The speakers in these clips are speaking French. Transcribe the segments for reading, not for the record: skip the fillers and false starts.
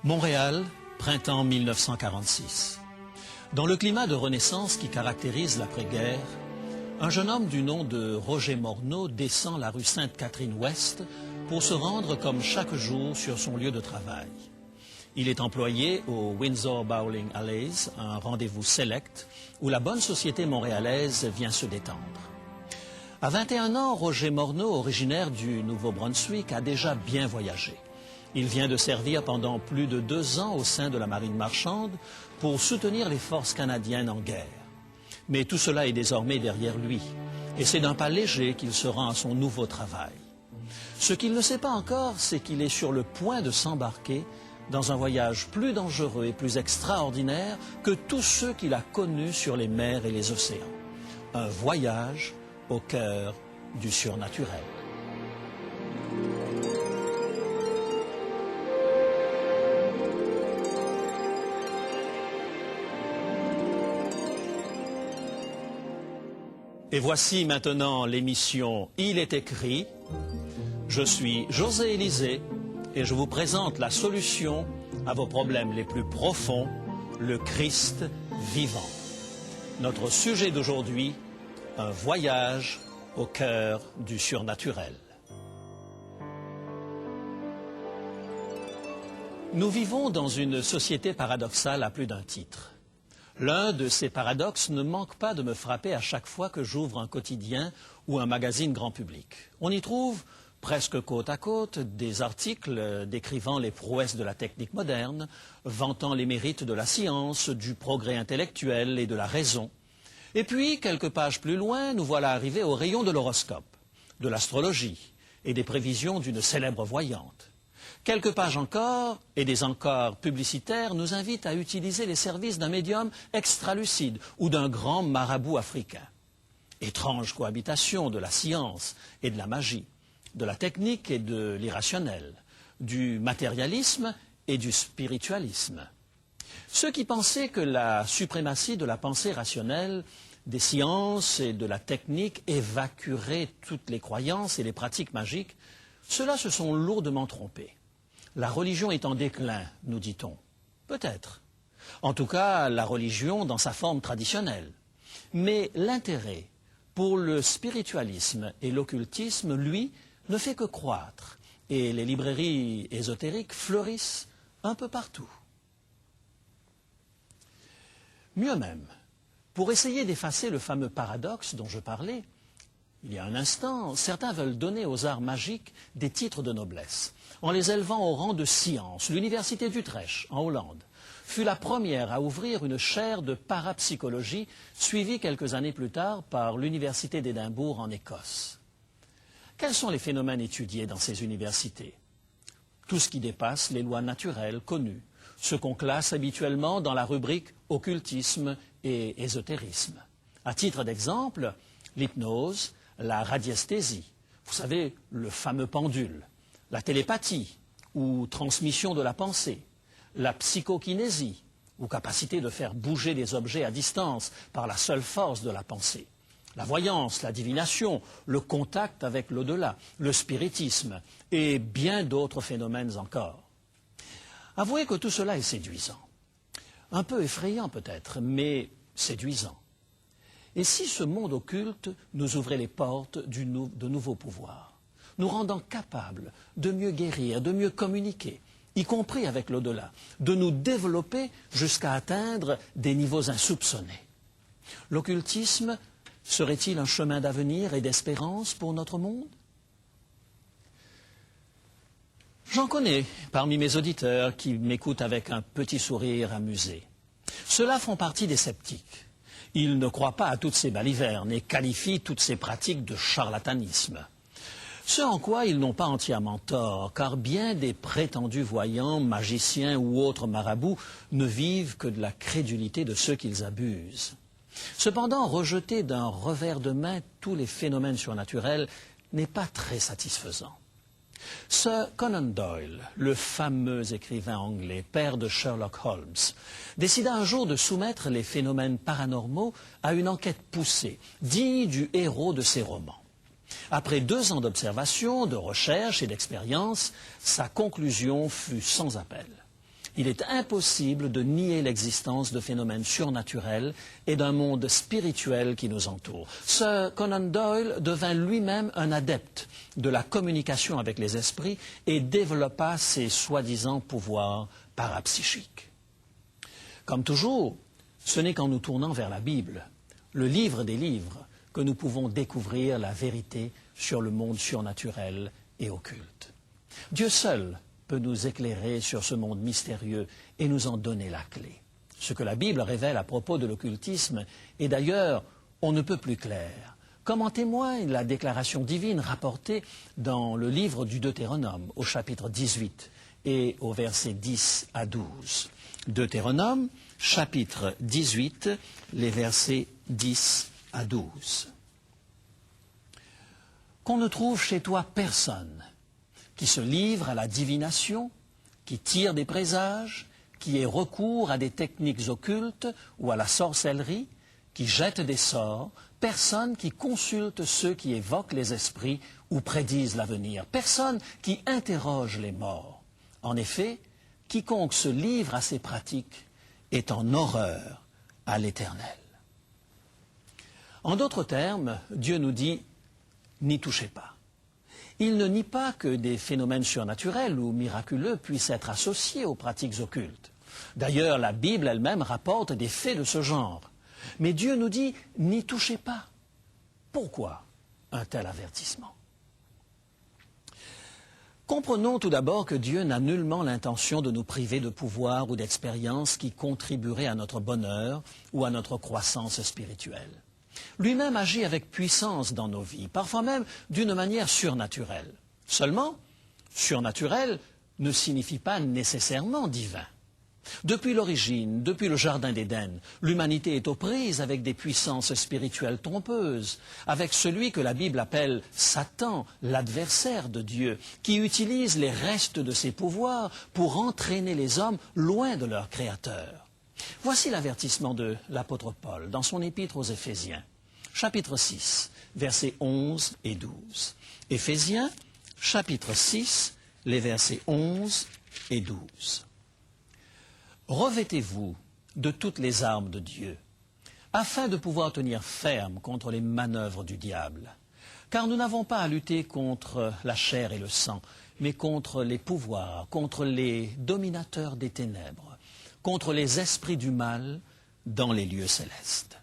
Montréal, printemps 1946. Dans le climat de renaissance qui caractérise l'après-guerre, un jeune homme du nom de Roger Morneau descend la rue Sainte-Catherine-Ouest pour se rendre comme chaque jour sur son lieu de travail. Il est employé au Windsor Bowling Alleys, un rendez-vous select où la bonne société montréalaise vient se détendre. À 21 ans, Roger Morneau, originaire du Nouveau-Brunswick, a déjà bien voyagé. Il vient de servir pendant plus de 2 ans au sein de la marine marchande pour soutenir les forces canadiennes en guerre. Mais tout cela est désormais derrière lui, et c'est d'un pas léger qu'il se rend à son nouveau travail. Ce qu'il ne sait pas encore, c'est qu'il est sur le point de s'embarquer dans un voyage plus dangereux et plus extraordinaire que tous ceux qu'il a connus sur les mers et les océans. Un voyage au cœur du surnaturel. Et voici maintenant l'émission Il est écrit. Je suis José Élysée et je vous présente la solution à vos problèmes les plus profonds, le Christ vivant. Notre sujet d'aujourd'hui, un voyage au cœur du surnaturel. Nous vivons dans une société paradoxale à plus d'un titre. L'un de ces paradoxes ne manque pas de me frapper à chaque fois que j'ouvre un quotidien ou un magazine grand public. On y trouve, presque côte à côte, des articles décrivant les prouesses de la technique moderne, vantant les mérites de la science, du progrès intellectuel et de la raison. Et puis, quelques pages plus loin, nous voilà arrivés au rayon de l'horoscope, de l'astrologie et des prévisions d'une célèbre voyante. Quelques pages encore, et des encores publicitaires, nous invitent à utiliser les services d'un médium extralucide ou d'un grand marabout africain. Étrange cohabitation de la science et de la magie, de la technique et de l'irrationnel, du matérialisme et du spiritualisme. Ceux qui pensaient que la suprématie de la pensée rationnelle, des sciences et de la technique évacuerait toutes les croyances et les pratiques magiques, ceux-là se sont lourdement trompés. La religion est en déclin, nous dit-on. Peut-être. En tout cas, la religion dans sa forme traditionnelle. Mais l'intérêt pour le spiritualisme et l'occultisme, lui, ne fait que croître. Et les librairies ésotériques fleurissent un peu partout. Mieux même, pour essayer d'effacer le fameux paradoxe dont je parlais, il y a un instant, certains veulent donner aux arts magiques des titres de noblesse, en les élevant au rang de science. L'université d'Utrecht, en Hollande, fut la première à ouvrir une chaire de parapsychologie, suivie quelques années plus tard par l'université d'Édimbourg en Écosse. Quels sont les phénomènes étudiés dans ces universités? Tout ce qui dépasse les lois naturelles connues, ce qu'on classe habituellement dans la rubrique occultisme et ésotérisme. À titre d'exemple, l'hypnose, la radiesthésie, vous savez, le fameux pendule, la télépathie ou transmission de la pensée, la psychokinésie ou capacité de faire bouger des objets à distance par la seule force de la pensée, la voyance, la divination, le contact avec l'au-delà, le spiritisme et bien d'autres phénomènes encore. Avouez que tout cela est séduisant, un peu effrayant peut-être, mais séduisant. Et si ce monde occulte nous ouvrait les portes de nouveaux pouvoirs, nous rendant capables de mieux guérir, de mieux communiquer, y compris avec l'au-delà, de nous développer jusqu'à atteindre des niveaux insoupçonnés? L'occultisme serait-il un chemin d'avenir et d'espérance pour notre monde? J'en connais parmi mes auditeurs qui m'écoutent avec un petit sourire amusé. Ceux-là font partie des sceptiques. Ils ne croient pas à toutes ces balivernes et qualifient toutes ces pratiques de charlatanisme. Ce en quoi ils n'ont pas entièrement tort, car bien des prétendus voyants, magiciens ou autres marabouts ne vivent que de la crédulité de ceux qu'ils abusent. Cependant, rejeter d'un revers de main tous les phénomènes surnaturels n'est pas très satisfaisant. Sir Conan Doyle, le fameux écrivain anglais, père de Sherlock Holmes, décida un jour de soumettre les phénomènes paranormaux à une enquête poussée, digne du héros de ses romans. Après 2 ans d'observation, de recherche et d'expérience, sa conclusion fut sans appel. Il est impossible de nier l'existence de phénomènes surnaturels et d'un monde spirituel qui nous entoure. Sir Conan Doyle devint lui-même un adepte de la communication avec les esprits et développa ses soi-disant pouvoirs parapsychiques. Comme toujours, ce n'est qu'en nous tournant vers la Bible, le livre des livres, que nous pouvons découvrir la vérité sur le monde surnaturel et occulte. Dieu seul peut nous éclairer sur ce monde mystérieux et nous en donner la clé. Ce que la Bible révèle à propos de l'occultisme est d'ailleurs on ne peut plus clair, comme en témoigne la déclaration divine rapportée dans le livre du Deutéronome au chapitre 18 et au verset 10 à 12. Deutéronome, chapitre 18, les versets 10 à 12. Qu'on ne trouve chez toi personne qui se livre à la divination, qui tire des présages, qui ait recours à des techniques occultes ou à la sorcellerie, qui jette des sorts, personne qui consulte ceux qui évoquent les esprits ou prédisent l'avenir, personne qui interroge les morts. En effet, quiconque se livre à ces pratiques est en horreur à l'Éternel. En d'autres termes, Dieu nous dit « n'y touchez pas ». Il ne nie pas que des phénomènes surnaturels ou miraculeux puissent être associés aux pratiques occultes. D'ailleurs, la Bible elle-même rapporte des faits de ce genre. Mais Dieu nous dit « n'y touchez pas ». Pourquoi un tel avertissement? Comprenons tout d'abord que Dieu n'a nullement l'intention de nous priver de pouvoir ou d'expériences qui contribueraient à notre bonheur ou à notre croissance spirituelle. Lui-même agit avec puissance dans nos vies, parfois même d'une manière surnaturelle. Seulement, surnaturel ne signifie pas nécessairement divin. Depuis l'origine, depuis le Jardin d'Éden, l'humanité est aux prises avec des puissances spirituelles trompeuses, avec celui que la Bible appelle Satan, l'adversaire de Dieu, qui utilise les restes de ses pouvoirs pour entraîner les hommes loin de leur Créateur. Voici l'avertissement de l'apôtre Paul dans son épître aux Éphésiens, chapitre 6, versets 11 et 12. Éphésiens, chapitre 6, les versets 11 et 12. Revêtez-vous de toutes les armes de Dieu, afin de pouvoir tenir ferme contre les manœuvres du diable. Car nous n'avons pas à lutter contre la chair et le sang, mais contre les pouvoirs, contre les dominateurs des ténèbres, contre les esprits du mal dans les lieux célestes.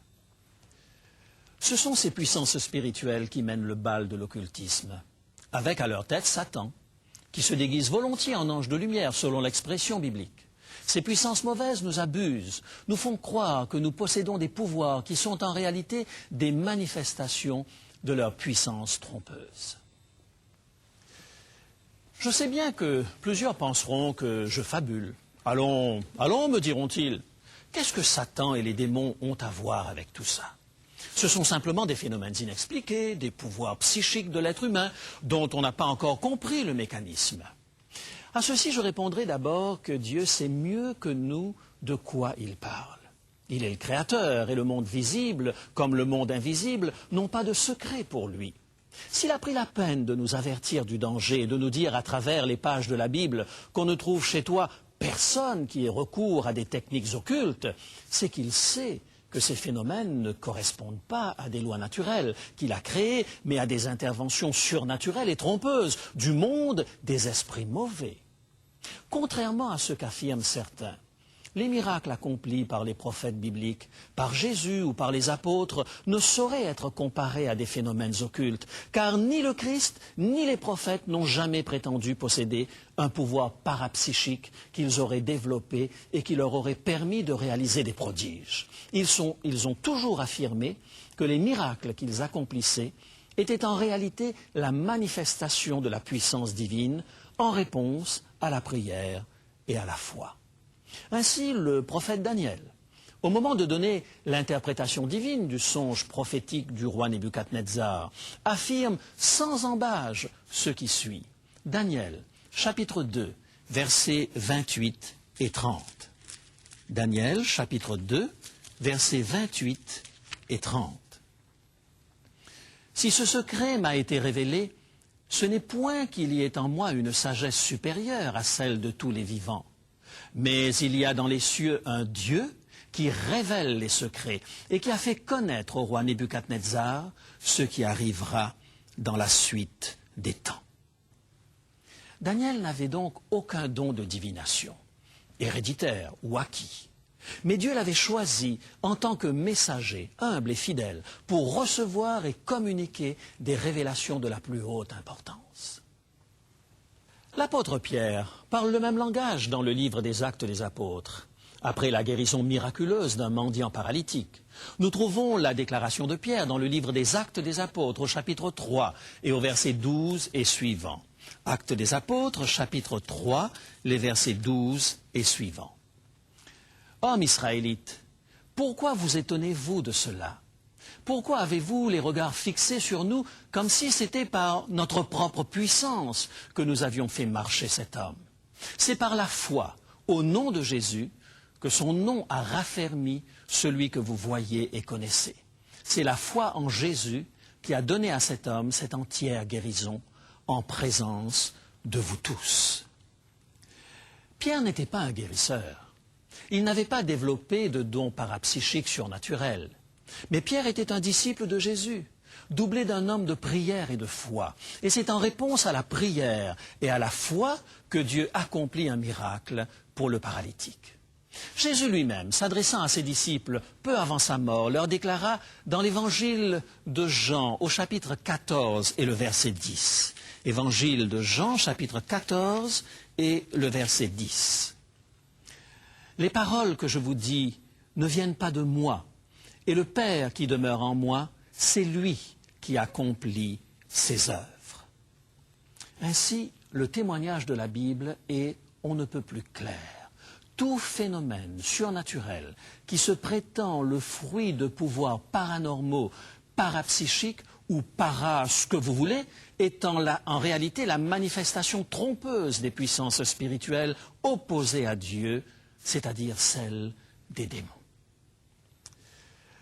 Ce sont ces puissances spirituelles qui mènent le bal de l'occultisme, avec à leur tête Satan, qui se déguise volontiers en ange de lumière selon l'expression biblique. Ces puissances mauvaises nous abusent, nous font croire que nous possédons des pouvoirs qui sont en réalité des manifestations de leur puissance trompeuse. Je sais bien que plusieurs penseront que je fabule. Allons, me diront-ils, qu'est-ce que Satan et les démons ont à voir avec tout ça? Ce sont simplement des phénomènes inexpliqués, des pouvoirs psychiques de l'être humain dont on n'a pas encore compris le mécanisme. À ceci, je répondrai d'abord que Dieu sait mieux que nous de quoi il parle. Il est le Créateur et le monde visible, comme le monde invisible, n'ont pas de secret pour lui. S'il a pris la peine de nous avertir du danger et de nous dire à travers les pages de la Bible qu'on ne trouve chez toi personne qui ait recours à des techniques occultes, c'est qu'il sait que ces phénomènes ne correspondent pas à des lois naturelles qu'il a créées, mais à des interventions surnaturelles et trompeuses du monde des esprits mauvais. Contrairement à ce qu'affirment certains, les miracles accomplis par les prophètes bibliques, par Jésus ou par les apôtres, ne sauraient être comparés à des phénomènes occultes, car ni le Christ ni les prophètes n'ont jamais prétendu posséder un pouvoir parapsychique qu'ils auraient développé et qui leur aurait permis de réaliser des prodiges. Ils ont toujours affirmé que les miracles qu'ils accomplissaient étaient en réalité la manifestation de la puissance divine en réponse à la prière et à la foi. Ainsi, le prophète Daniel, au moment de donner l'interprétation divine du songe prophétique du roi Nebuchadnezzar, affirme sans embâge ce qui suit. Daniel, chapitre 2, versets 28 et 30. Daniel, chapitre 2, versets 28 et 30. Si ce secret m'a été révélé, ce n'est point qu'il y ait en moi une sagesse supérieure à celle de tous les vivants. Mais il y a dans les cieux un Dieu qui révèle les secrets et qui a fait connaître au roi Nebuchadnezzar ce qui arrivera dans la suite des temps. Daniel n'avait donc aucun don de divination, héréditaire ou acquis. Mais Dieu l'avait choisi en tant que messager, humble et fidèle, pour recevoir et communiquer des révélations de la plus haute importance. L'apôtre Pierre parle le même langage dans le livre des Actes des Apôtres. Après la guérison miraculeuse d'un mendiant paralytique, nous trouvons la déclaration de Pierre dans le livre des Actes des Apôtres au chapitre 3 et au verset 12 et suivant. Actes des Apôtres, chapitre 3, les versets 12 et suivants. Hommes israélites, pourquoi vous étonnez-vous de cela? Pourquoi avez-vous les regards fixés sur nous comme si c'était par notre propre puissance que nous avions fait marcher cet homme? C'est par la foi au nom de Jésus que son nom a raffermi celui que vous voyez et connaissez. C'est la foi en Jésus qui a donné à cet homme cette entière guérison en présence de vous tous. Pierre n'était pas un guérisseur. Il n'avait pas développé de dons parapsychiques surnaturels. Mais Pierre était un disciple de Jésus, doublé d'un homme de prière et de foi. Et c'est en réponse à la prière et à la foi que Dieu accomplit un miracle pour le paralytique. Jésus lui-même, s'adressant à ses disciples peu avant sa mort, leur déclara dans l'évangile de Jean, au chapitre 14 et le verset 10. Évangile de Jean, chapitre 14 et le verset 10. Les paroles que je vous dis ne viennent pas de moi, et le Père qui demeure en moi, c'est lui qui accomplit ses œuvres. Ainsi, le témoignage de la Bible est on ne peut plus clair. Tout phénomène surnaturel qui se prétend le fruit de pouvoirs paranormaux, parapsychiques ou ce que vous voulez, est en réalité la manifestation trompeuse des puissances spirituelles opposées à Dieu, c'est-à-dire celle des démons.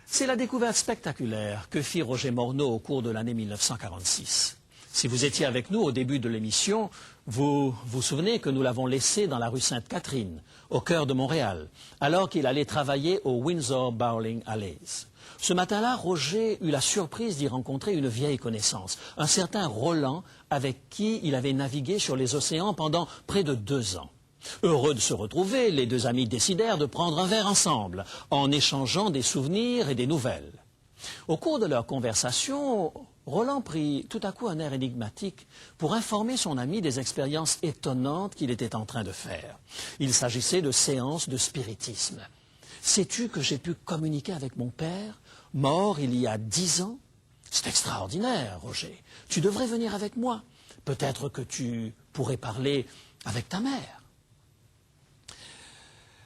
C'est la découverte spectaculaire que fit Roger Morneau au cours de l'année 1946. Si vous étiez avec nous au début de l'émission, vous vous souvenez que nous l'avons laissé dans la rue Sainte-Catherine, au cœur de Montréal, alors qu'il allait travailler au Windsor Bowling Alleys. Ce matin-là, Roger eut la surprise d'y rencontrer une vieille connaissance, un certain Roland, avec qui il avait navigué sur les océans pendant près de 2 ans. Heureux de se retrouver, les deux amis décidèrent de prendre un verre ensemble, en échangeant des souvenirs et des nouvelles. Au cours de leur conversation, Roland prit tout à coup un air énigmatique pour informer son ami des expériences étonnantes qu'il était en train de faire. Il s'agissait de séances de spiritisme. « Sais-tu que j'ai pu communiquer avec mon père, mort il y a 10 ans? C'est extraordinaire, Roger. Tu devrais venir avec moi. Peut-être que tu pourrais parler avec ta mère. »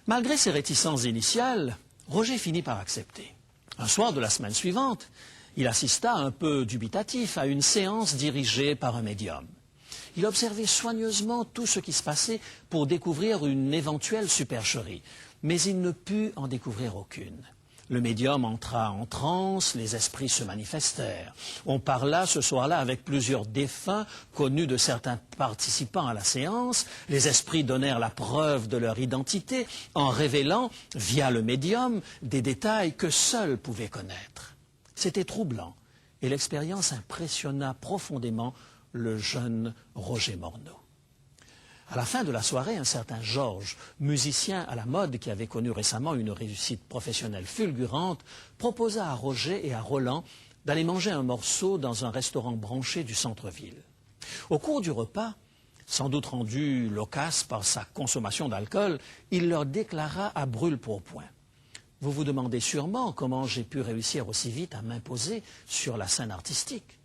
Malgré ses réticences initiales, Roger finit par accepter. Un soir de la semaine suivante, il assista un peu dubitatif à une séance dirigée par un médium. Il observait soigneusement tout ce qui se passait pour découvrir une éventuelle supercherie, mais il ne put en découvrir aucune. Le médium entra en transe, les esprits se manifestèrent. On parla ce soir-là avec plusieurs défunts connus de certains participants à la séance. Les esprits donnèrent la preuve de leur identité en révélant, via le médium, des détails que seuls pouvaient connaître. C'était troublant et l'expérience impressionna profondément le jeune Roger Morneau. À la fin de la soirée, un certain Georges, musicien à la mode qui avait connu récemment une réussite professionnelle fulgurante, proposa à Roger et à Roland d'aller manger un morceau dans un restaurant branché du centre-ville. Au cours du repas, sans doute rendu loquace par sa consommation d'alcool, il leur déclara à brûle-pourpoint. « Vous vous demandez sûrement comment j'ai pu réussir aussi vite à m'imposer sur la scène artistique.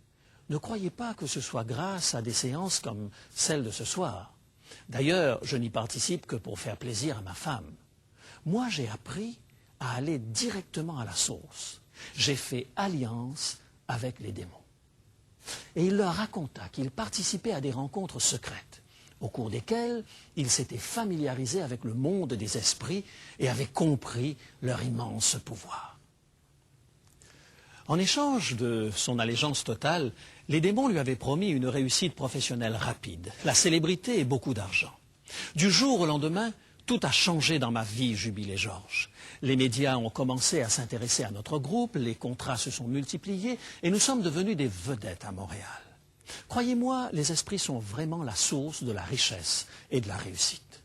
Ne croyez pas que ce soit grâce à des séances comme celle de ce soir. D'ailleurs, je n'y participe que pour faire plaisir à ma femme. Moi, j'ai appris à aller directement à la source. J'ai fait alliance avec les démons. » Et il leur raconta qu'il participait à des rencontres secrètes, au cours desquelles il s'était familiarisé avec le monde des esprits et avait compris leur immense pouvoir. En échange de son allégeance totale, les démons lui avaient promis une réussite professionnelle rapide, la célébrité et beaucoup d'argent. Du jour au lendemain, Tout a changé dans ma vie, jubilait Georges. Les médias ont commencé à s'intéresser à notre groupe, les contrats se sont multipliés et nous sommes devenus des vedettes à Montréal. Croyez-moi, les esprits sont vraiment la source de la richesse et de la réussite.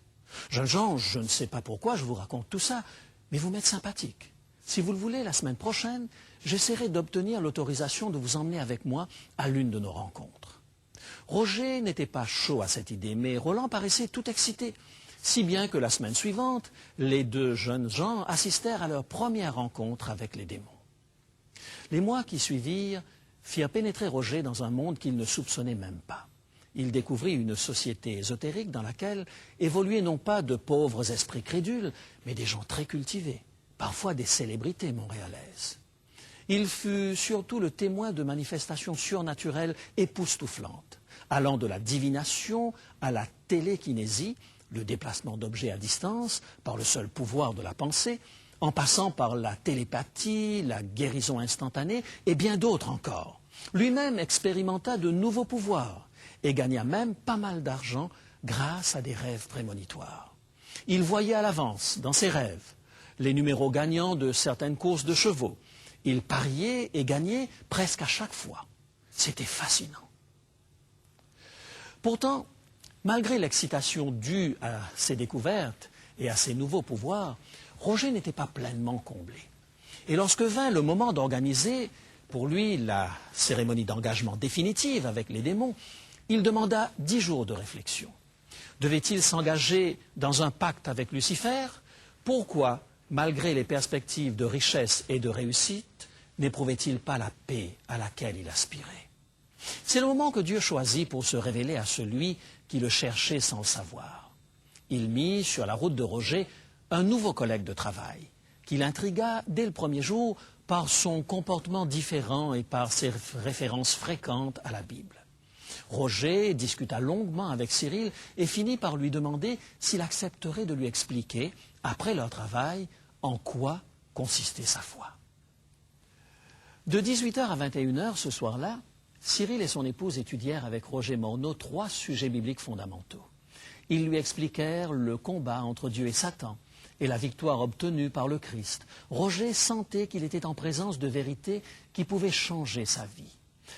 Jeunes gens, je ne sais pas pourquoi je vous raconte tout ça, mais vous m'êtes sympathique. Si vous le voulez, la semaine prochaine, j'essaierai d'obtenir l'autorisation de vous emmener avec moi à l'une de nos rencontres. Roger n'était pas chaud à cette idée, mais Roland paraissait tout excité. Si bien que la semaine suivante, les deux jeunes gens assistèrent à leur première rencontre avec les démons. Les mois qui suivirent firent pénétrer Roger dans un monde qu'il ne soupçonnait même pas. Il découvrit une société ésotérique dans laquelle évoluaient non pas de pauvres esprits crédules, mais des gens très cultivés, parfois des célébrités montréalaises. Il fut surtout le témoin de manifestations surnaturelles époustouflantes, allant de la divination à la télékinésie, le déplacement d'objets à distance par le seul pouvoir de la pensée, en passant par la télépathie, la guérison instantanée et bien d'autres encore. Lui-même expérimenta de nouveaux pouvoirs et gagna même pas mal d'argent grâce à des rêves prémonitoires. Il voyait à l'avance, dans ses rêves, les numéros gagnants de certaines courses de chevaux. Il pariait et gagnait presque à chaque fois. C'était fascinant. Pourtant, malgré l'excitation due à ses découvertes et à ses nouveaux pouvoirs, Roger n'était pas pleinement comblé. Et lorsque vint le moment d'organiser, pour lui, la cérémonie d'engagement définitive avec les démons, il demanda 10 jours de réflexion. Devait-il s'engager dans un pacte avec Lucifer? Pourquoi, malgré les perspectives de richesse et de réussite, n'éprouvait-il pas la paix à laquelle il aspirait? C'est le moment que Dieu choisit pour se révéler à celui qui le cherchait sans le savoir. Il mit sur la route de Roger un nouveau collègue de travail, qui l'intrigua dès le premier jour par son comportement différent et par ses références fréquentes à la Bible. Roger discuta longuement avec Cyril et finit par lui demander s'il accepterait de lui expliquer, après leur travail, en quoi consistait sa foi. De 18h à 21h ce soir-là, Cyril et son épouse étudièrent avec Roger Morneau 3 sujets bibliques fondamentaux. Ils lui expliquèrent le combat entre Dieu et Satan et la victoire obtenue par le Christ. Roger sentait qu'il était en présence de vérités qui pouvaient changer sa vie.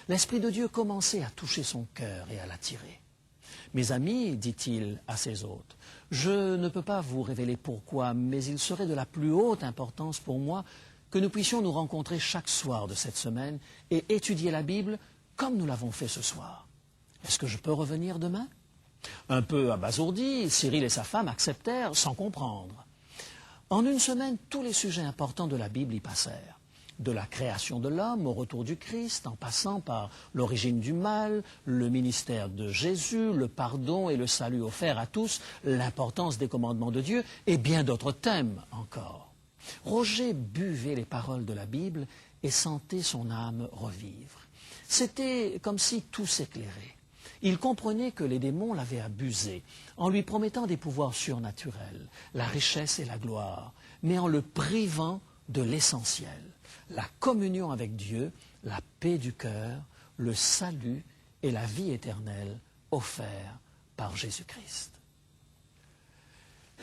L'Esprit de Dieu commençait à toucher son cœur et à l'attirer. « Mes amis, dit-il à ses hôtes, je ne peux pas vous révéler pourquoi, mais il serait de la plus haute importance pour moi que nous puissions nous rencontrer chaque soir de cette semaine et étudier la Bible comme nous l'avons fait ce soir. Est-ce que je peux revenir demain ?» Un peu abasourdi, Cyril et sa femme acceptèrent sans comprendre. En une semaine, tous les sujets importants de la Bible y passèrent. De la création de l'homme au retour du Christ, en passant par l'origine du mal, le ministère de Jésus, le pardon et le salut offert à tous, l'importance des commandements de Dieu et bien d'autres thèmes encore. Roger buvait les paroles de la Bible et sentait son âme revivre. C'était comme si tout s'éclairait. Il comprenait que les démons l'avaient abusé en lui promettant des pouvoirs surnaturels, la richesse et la gloire, mais en le privant de l'essentiel, la communion avec Dieu, la paix du cœur, le salut et la vie éternelle offerts par Jésus-Christ.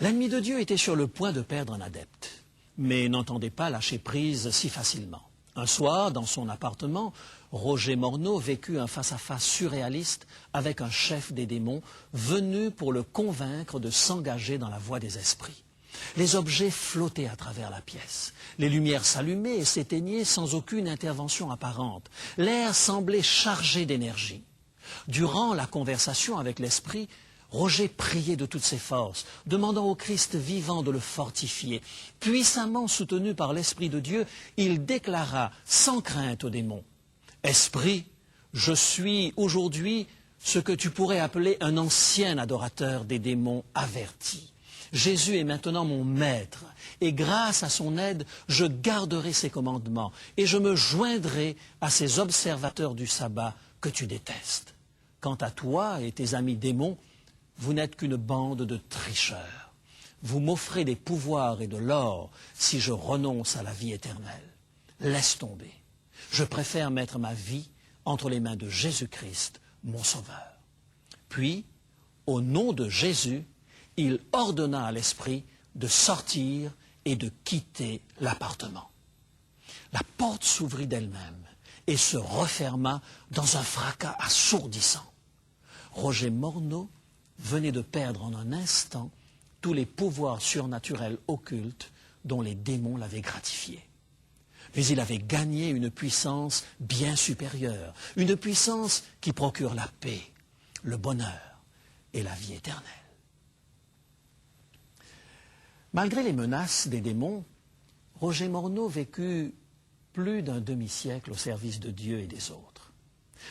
L'ennemi de Dieu était sur le point de perdre un adepte, mais n'entendait pas lâcher prise si facilement. Un soir, dans son appartement, Roger Morneau vécut un face-à-face surréaliste avec un chef des démons venu pour le convaincre de s'engager dans la voie des esprits. Les objets flottaient à travers la pièce. Les lumières s'allumaient et s'éteignaient sans aucune intervention apparente. L'air semblait chargé d'énergie. Durant la conversation avec l'esprit, Roger priait de toutes ses forces, demandant au Christ vivant de le fortifier. Puissamment soutenu par l'Esprit de Dieu, il déclara sans crainte aux démons: « Esprit, je suis aujourd'hui ce que tu pourrais appeler un ancien adorateur des démons averti. Jésus est maintenant mon maître, et grâce à son aide, je garderai ses commandements, et je me joindrai à ces observateurs du sabbat que tu détestes. Quant à toi et tes amis démons, vous n'êtes qu'une bande de tricheurs. Vous m'offrez des pouvoirs et de l'or si je renonce à la vie éternelle. Laisse tomber. Je préfère mettre ma vie entre les mains de Jésus-Christ, mon Sauveur. » Puis, au nom de Jésus, il ordonna à l'esprit de sortir et de quitter l'appartement. La porte s'ouvrit d'elle-même et se referma dans un fracas assourdissant. Roger Morneau venait de perdre en un instant tous les pouvoirs surnaturels occultes dont les démons l'avaient gratifié. Mais il avait gagné une puissance bien supérieure, une puissance qui procure la paix, le bonheur et la vie éternelle. Malgré les menaces des démons, Roger Morneau vécut plus d'un demi-siècle au service de Dieu et des autres.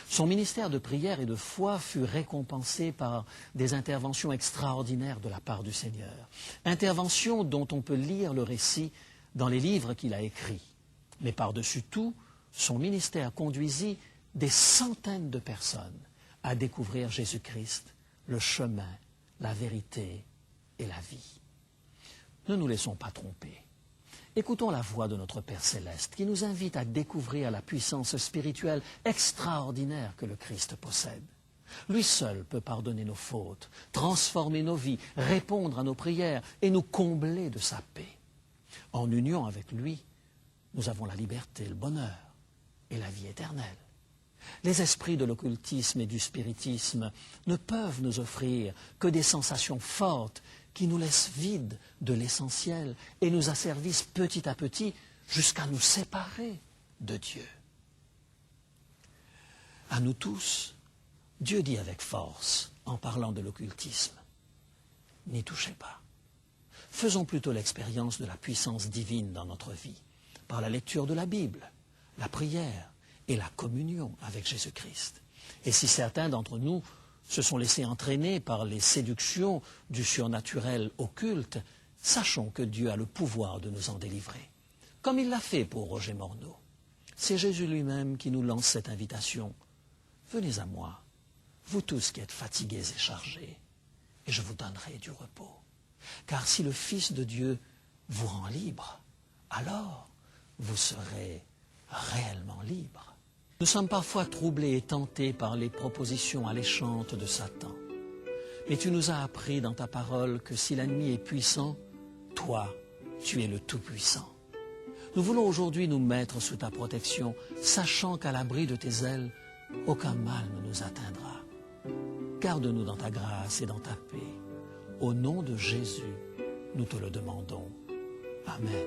Son ministère de prière et de foi fut récompensé par des interventions extraordinaires de la part du Seigneur. Interventions dont on peut lire le récit dans les livres qu'il a écrits. Mais par-dessus tout, son ministère conduisit des centaines de personnes à découvrir Jésus-Christ, le chemin, la vérité et la vie. Ne nous laissons pas tromper. Écoutons la voix de notre Père Céleste qui nous invite à découvrir la puissance spirituelle extraordinaire que le Christ possède. Lui seul peut pardonner nos fautes, transformer nos vies, répondre à nos prières et nous combler de sa paix. En union avec lui, nous avons la liberté, le bonheur et la vie éternelle. Les esprits de l'occultisme et du spiritisme ne peuvent nous offrir que des sensations fortes qui nous laissent vides de l'essentiel et nous asservissent petit à petit jusqu'à nous séparer de Dieu. À nous tous, Dieu dit avec force, en parlant de l'occultisme, « N'y touchez pas. Faisons plutôt l'expérience de la puissance divine dans notre vie, par la lecture de la Bible, la prière et la communion avec Jésus-Christ. Et si certains d'entre nous se sont laissés entraîner par les séductions du surnaturel occulte, sachons que Dieu a le pouvoir de nous en délivrer, comme il l'a fait pour Roger Morneau. C'est Jésus lui-même qui nous lance cette invitation. « Venez à moi, vous tous qui êtes fatigués et chargés, et je vous donnerai du repos. Car si le Fils de Dieu vous rend libre, alors vous serez réellement libre. » Nous sommes parfois troublés et tentés par les propositions alléchantes de Satan. Mais tu nous as appris dans ta parole que si l'ennemi est puissant, toi, tu es le Tout-Puissant. Nous voulons aujourd'hui nous mettre sous ta protection, sachant qu'à l'abri de tes ailes, aucun mal ne nous atteindra. Garde-nous dans ta grâce et dans ta paix. Au nom de Jésus, nous te le demandons. Amen.